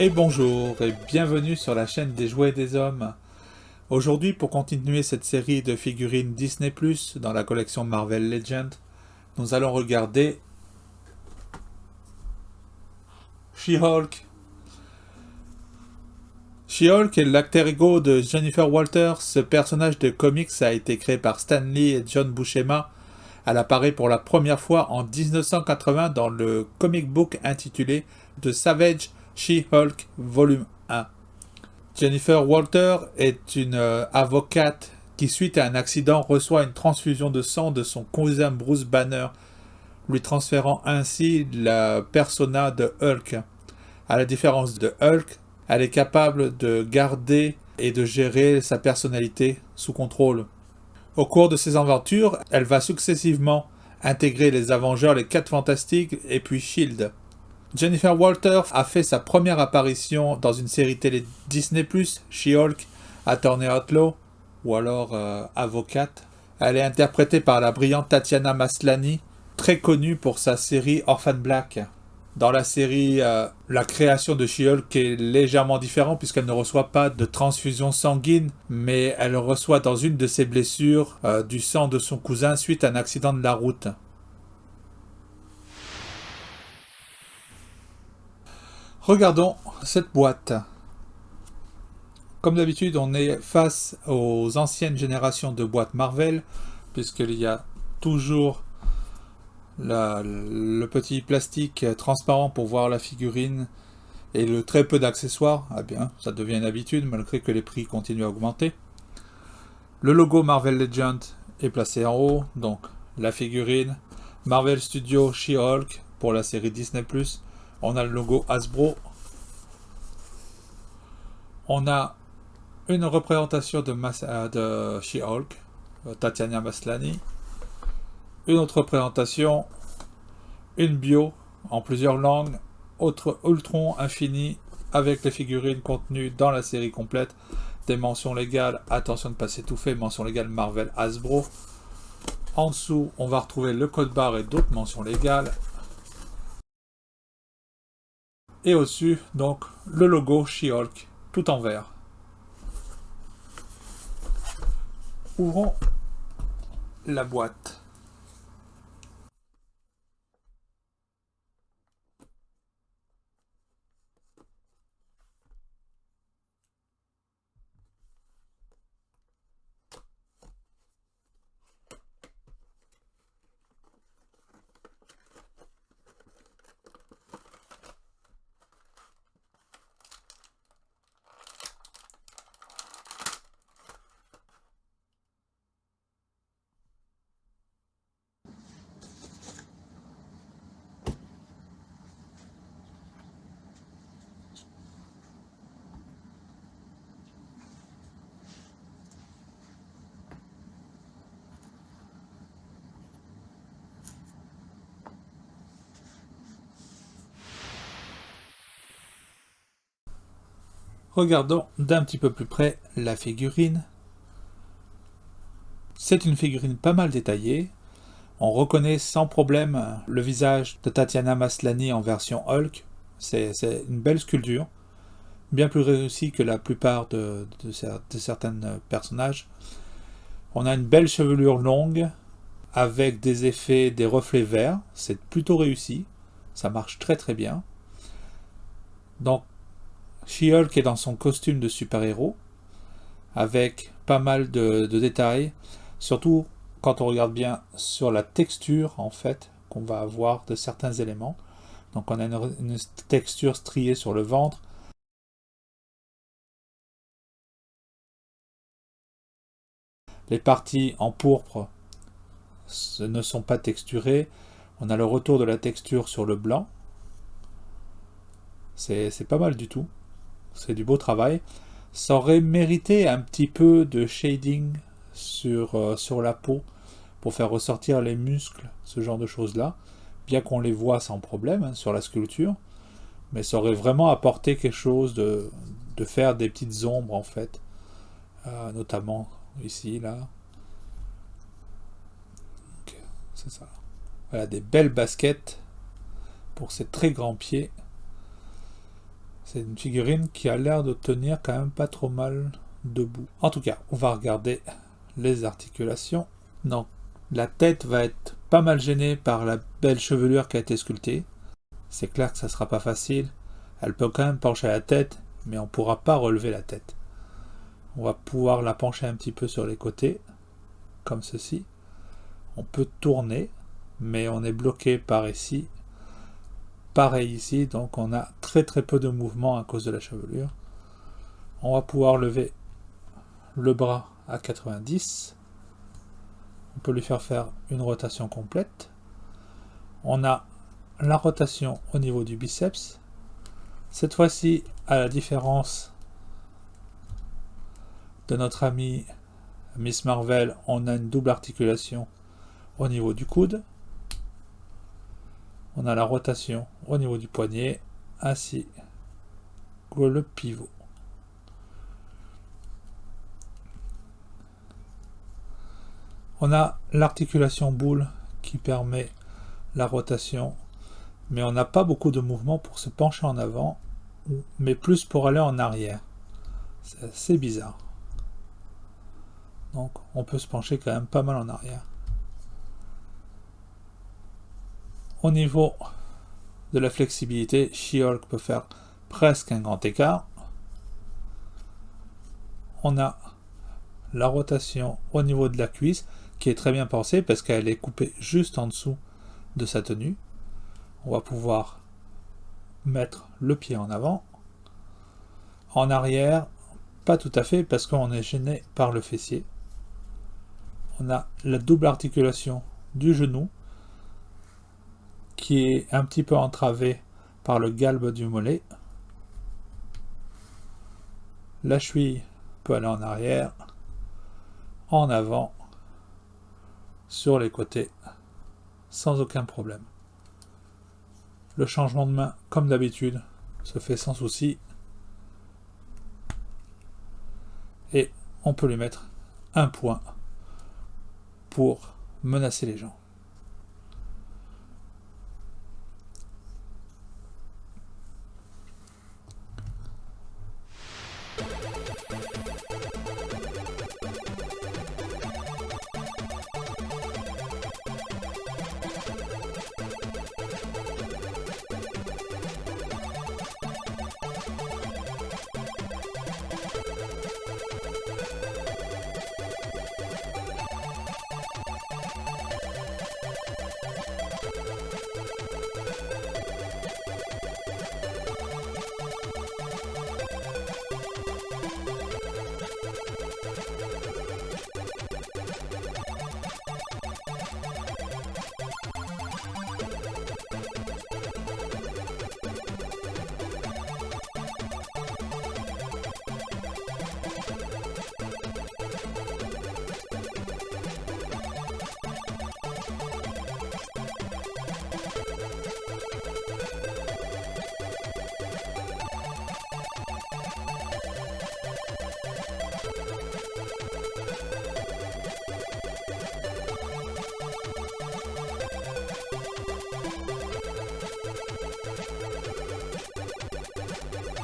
Et bonjour et bienvenue sur la chaîne des jouets des hommes. Aujourd'hui, pour continuer cette série de figurines Disney+, dans la collection Marvel Legends, nous allons regarder She-Hulk. She-Hulk est l'alter ego de Jennifer Walters. Ce personnage de comics a été créé par Stan Lee et John Buscema. Elle apparaît pour la première fois en 1980 dans le comic book intitulé The Savage She-Hulk Volume 1. Jennifer Walter est une avocate qui, suite à un accident, reçoit une transfusion de sang de son cousin Bruce Banner, lui transférant ainsi la persona de Hulk. À la différence de Hulk, elle est capable de garder et de gérer sa personnalité sous contrôle. Au cours de ses aventures, elle va successivement intégrer les Avengers, les 4 Fantastiques et puis Shield. Jennifer Walters a fait sa première apparition dans une série télé Disney+, She-Hulk, Attorney Outlaw, ou alors Avocate. Elle est interprétée par la brillante Tatiana Maslany, très connue pour sa série Orphan Black. Dans la série, la création de She-Hulk est légèrement différente puisqu'elle ne reçoit pas de transfusion sanguine, mais elle reçoit dans une de ses blessures du sang de son cousin suite à un accident de la route. Regardons cette boîte. Comme d'habitude, on est face aux anciennes générations de boîtes Marvel, puisqu'il y a toujours le petit plastique transparent pour voir la figurine et le très peu d'accessoires. Ah bien, ça devient une habitude malgré que les prix continuent à augmenter. Le logo Marvel Legends est placé en haut, donc la figurine. Marvel Studios She-Hulk pour la série Disney+. On a le logo Hasbro. On a une représentation de She-Hulk, Tatiana Maslany. Une autre représentation, une bio en plusieurs langues, autre Ultron Infini avec les figurines contenues dans la série complète, des mentions légales, attention de ne pas s'étouffer, mention légale Marvel Hasbro. En dessous, on va retrouver le code barre et d'autres mentions légales. Et au-dessus, donc, le logo She-Hulk, tout en vert. Ouvrons la boîte. Regardons d'un petit peu plus près la figurine. C'est une figurine pas mal détaillée. On reconnaît sans problème le visage de Tatiana Maslany en version Hulk. C'est une belle sculpture, bien plus réussie que la plupart de certains personnages. On a une belle chevelure longue avec des effets, des reflets verts. C'est plutôt réussi. Ça marche très très bien. Donc, She-Hulk est dans son costume de super-héros avec pas mal de détails, surtout quand on regarde bien sur la texture en fait qu'on va avoir de certains éléments. Donc on a une texture striée sur le ventre. Les parties en pourpre ne sont pas texturées. On a le retour de la texture sur le blanc. C'est pas mal du tout. C'est du beau travail. Ça aurait mérité un petit peu de shading sur la peau pour faire ressortir les muscles, ce genre de choses-là, bien qu'on les voit sans problème sur la sculpture, mais ça aurait vraiment apporté quelque chose de faire des petites ombres en fait, notamment ici, là. Donc, c'est ça. Voilà, des belles baskets pour ces très grands pieds. C'est une figurine qui a l'air de tenir quand même pas trop mal debout. En tout cas, on va regarder les articulations. Donc, la tête va être pas mal gênée par la belle chevelure qui a été sculptée. C'est clair que ça sera pas facile. Elle peut quand même pencher la tête, mais on ne pourra pas relever la tête. On va pouvoir la pencher un petit peu sur les côtés, comme ceci. On peut tourner, mais on est bloqué par ici. Pareil ici, donc on a très peu de mouvement à cause de la chevelure. On va pouvoir lever le bras à 90. On peut lui faire une rotation complète. On a la rotation au niveau du biceps. Cette fois-ci, à la différence de notre amie Miss Marvel, on a une double articulation au niveau du coude. On a la rotation au niveau du poignet, ainsi que le pivot. On a l'articulation boule qui permet la rotation, mais on n'a pas beaucoup de mouvement pour se pencher en avant, mais plus pour aller en arrière. C'est assez bizarre. Donc on peut se pencher quand même pas mal en arrière. Au niveau de la flexibilité, She-Hulk peut faire presque un grand écart. On a la rotation au niveau de la cuisse qui est très bien pensée parce qu'elle est coupée juste en dessous de sa tenue. On va pouvoir mettre le pied en avant. En arrière, pas tout à fait parce qu'on est gêné par le fessier. On a la double articulation du genou qui est un petit peu entravée par le galbe du mollet. La cheville peut aller en arrière, en avant, sur les côtés, sans aucun problème. Le changement de main, comme d'habitude, se fait sans souci. Et on peut lui mettre un point pour menacer les gens.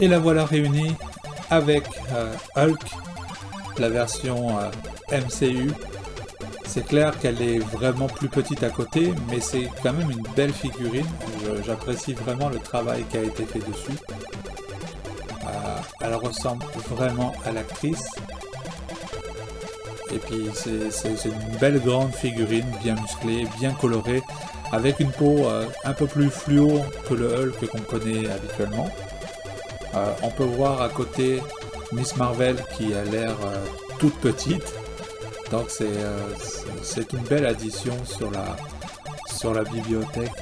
Et la voilà réunie avec Hulk, la version MCU. C'est clair qu'elle est vraiment plus petite à côté, mais c'est quand même une belle figurine. J'apprécie vraiment le travail qui a été fait dessus. Elle ressemble vraiment à l'actrice. Et puis c'est une belle grande figurine, bien musclée, bien colorée, avec une peau un peu plus fluo que le Hulk qu'on connaît habituellement. On peut voir à côté Miss Marvel qui a l'air toute petite, donc c'est une belle addition sur la bibliothèque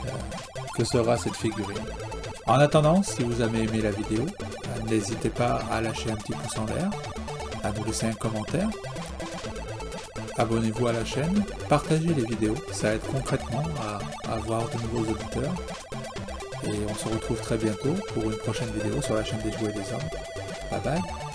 que sera cette figurine. En attendant, si vous avez aimé la vidéo, n'hésitez pas à lâcher un petit pouce en l'air, à nous laisser un commentaire, abonnez-vous à la chaîne, partagez les vidéos, ça aide concrètement à avoir de nouveaux auditeurs. Et on se retrouve très bientôt pour une prochaine vidéo sur la chaîne des jouets des hommes. Bye bye.